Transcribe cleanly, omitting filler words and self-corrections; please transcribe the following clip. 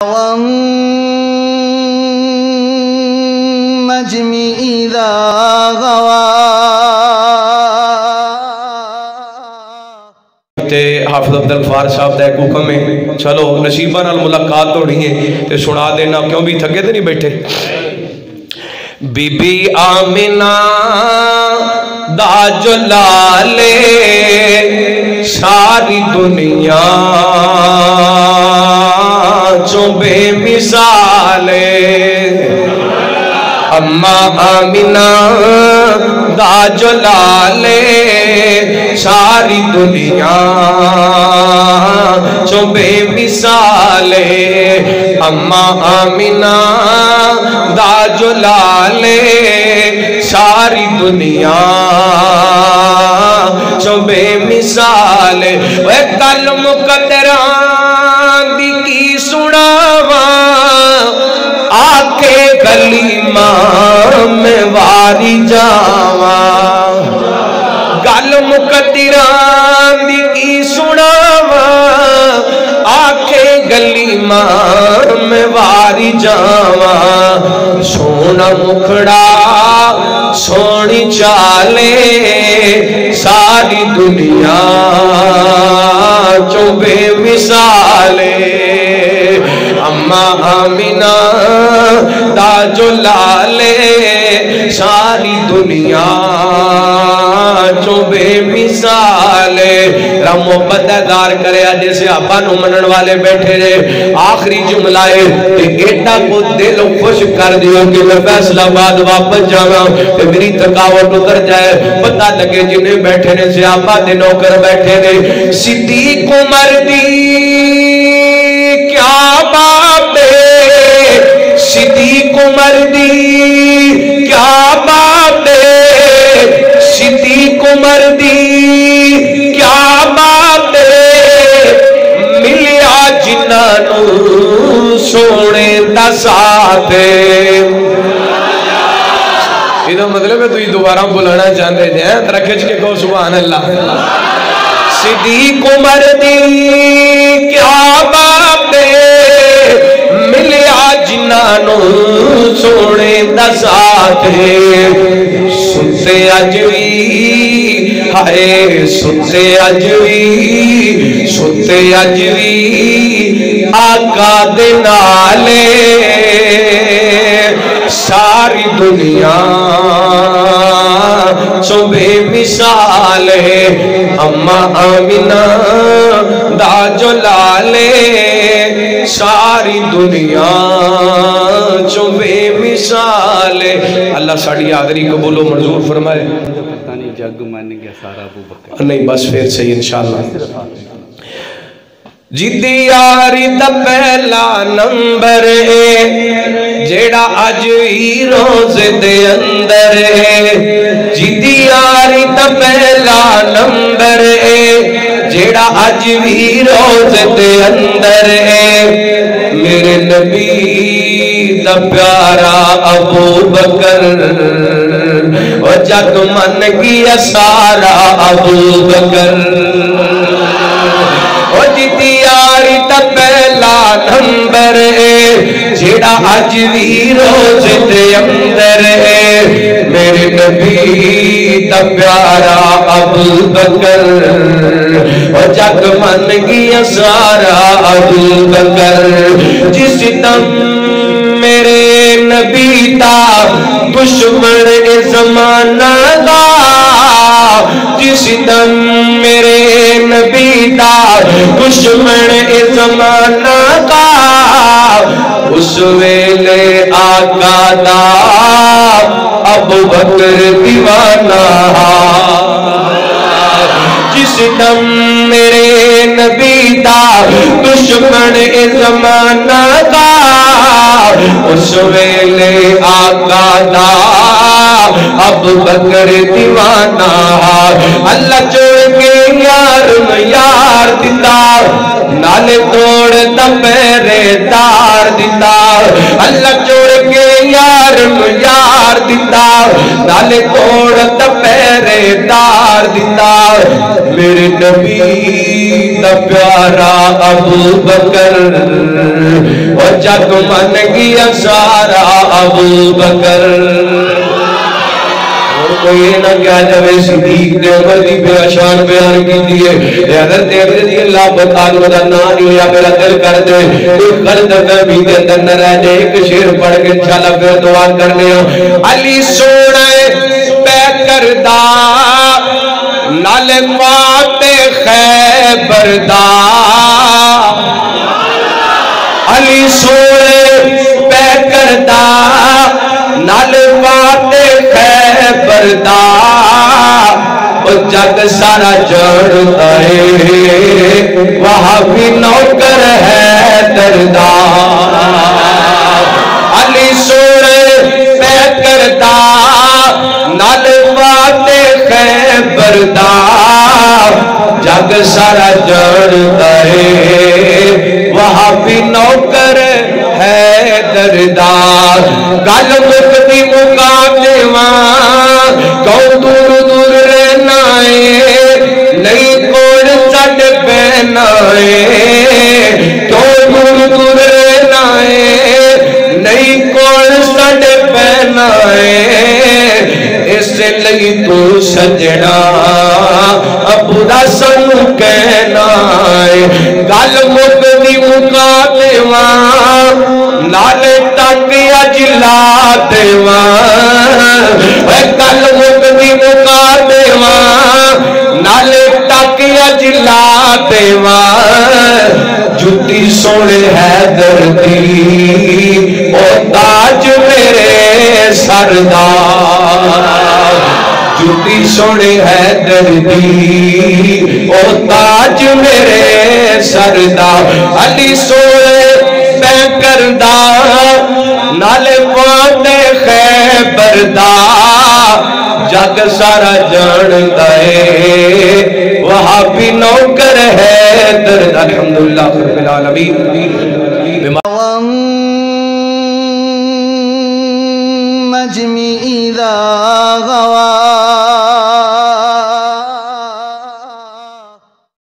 والنجم إذا غوى. حافظ عبد الغفار صاحب دا ایک حکم ہے، چلو نصیبہ نال ملاقات ہونی ہے تے سنا دینا، کیوں بھی تھکے تے نہیں بیٹھے. بی بی آمنہ دا جلالے ساری دنیا چو بے مثالے. اماں آمنہ دا جلالے ساری دنیا چو بے مثالے. اماں آمنہ دا جلالے ساری دنیا چو بے مثالے. اے کل مقدران دی کی سناواں آکے گلی ماں میں واری جاواں. گل مقدران دی کی سناواں آکے گلی ماں میں واری جاواں. سونا مکھڑا سونی چالے ساری دنیا چو بے مثالے. اماں آمنہ دا جلالے ساری دنیا چو بے مثالے. رب محبت دار کرے جیسے آپا نو منن والے بیٹھے رہے. آخری جملہ ہے کہ ایڈا کو دل خوش کر دیو کہ میں فیصلہ بعد واپس جانا کہ میری تھکاوٹ اتر جائے. پتہ لگے جنہیں بیٹھے رہے سے آپا دے نوکر بیٹھے رہے. صدیق عمر دی کیا بات ہے، صدیق عمر دی کیا بات ہے، صدیق عمر دی کیا بات ہے. ملیا جنہاں نو سونے دا ساتھ ہے. یہ تو مطلب ہے تو یہ دوبارہ بلانا چاہتے ہیں ترہ کھچ کے کہو سبحان اللہ. صدیق عمر دی کیا بات ہے، ملیا جنہاں نو سونے دا ساتھ ہے. ستے اج وی ہائے ستے اج وی ستے اج وی آقا دے نالے ساری دنیا چو بے مثالے. اماں آمنہ دا جلالے ساری دنیا چو بے مثالے. اللہ ساڑی آدری قبول و منظور فرمائے. جگ مان گیا سارا ابو بکر. نہیں بس پھر صحیح انشاءاللہ. جدی یاری دا پہلا نمبر ہے جیڑا اج ہی روز دے اندر ہے. جدی یاری دا پہلا نمبر ہے جیڑا اج بھی روز دے اندر ہے. میرے نبی دا پیارا ابو بکر و جگ من گیا سارا ابو بکر. و جدی یاری دا پہلا نمبر ہے جیڑا اج بھی روز دے اندر ہے. میرے نبی دا پیارا ابو بکر و جگ من گیا سارا ابو بکر. جس دم میرے نبی دا دشمن زمانہ دا، جس دم میرے نبی دا دشمن زمانہ دا، اس ویلے آقا دا ابو بکر دیوانہ. جس دم میرے نبی دا دشمن زمانہ دا، اس ویلے آقا دا ابو بکر دیوانہ. اللہ جوڑ کے یار یار دیتا نالے توڑ دا پہرے دار دیتا. اللہ جوڑ کے یار دیتا نال توڑ پہرے دار دیتا میرے نبی دا پیارا ابو بکر اور جگ من گیا سارا ابو بکر کوئی نہ کیا جاوے صدیق نے عمر دی بے شان بیان کی دیئے حضرت رضی اللہ تعالیٰ دا نام ہویا میرا دل کر دے کوئی خرد فہمی دے اندر نہ رہ جائے ایک شیر پڑھ کے انشاءاللہ پھر دعا کرنے ہوں علی سونے پہ کردہ نال موت خیبر دا علی سونے پہ کردہ نال موت خیبر دا جگ سارا جڑتا ہے وہاں بھی نوکر ہے دردار علی سونے پہ کردہ نال موت خیبر دا جگ سارا جڑتا ہے وہاں بھی نوکر ہے دردار گل مکتی مقابلے وہاں کون دور دور رہنا ہے نہیں کون چڑ پہنا ہے کون دور دور رہنا ہے نہیں کون چڑ پہنا ہے اس لئی تو سجنا برا سنو کہنا ہے گل مکتی مقابلے وہاں نال تک اجلا دیوان گل مکتی مکا دیوان نال تک اجلا دیوان جتی سونے حیدر دی او تاج میرے سردار جتی سونے حیدر دی او تاج میرے سردار علی سونے پہ کردہ نال موت خیبر دا جگ سارا جانتا ہے وہاں بھی نوکر ہے درد الحمدللہ رب العالمین والنجم إذا غوى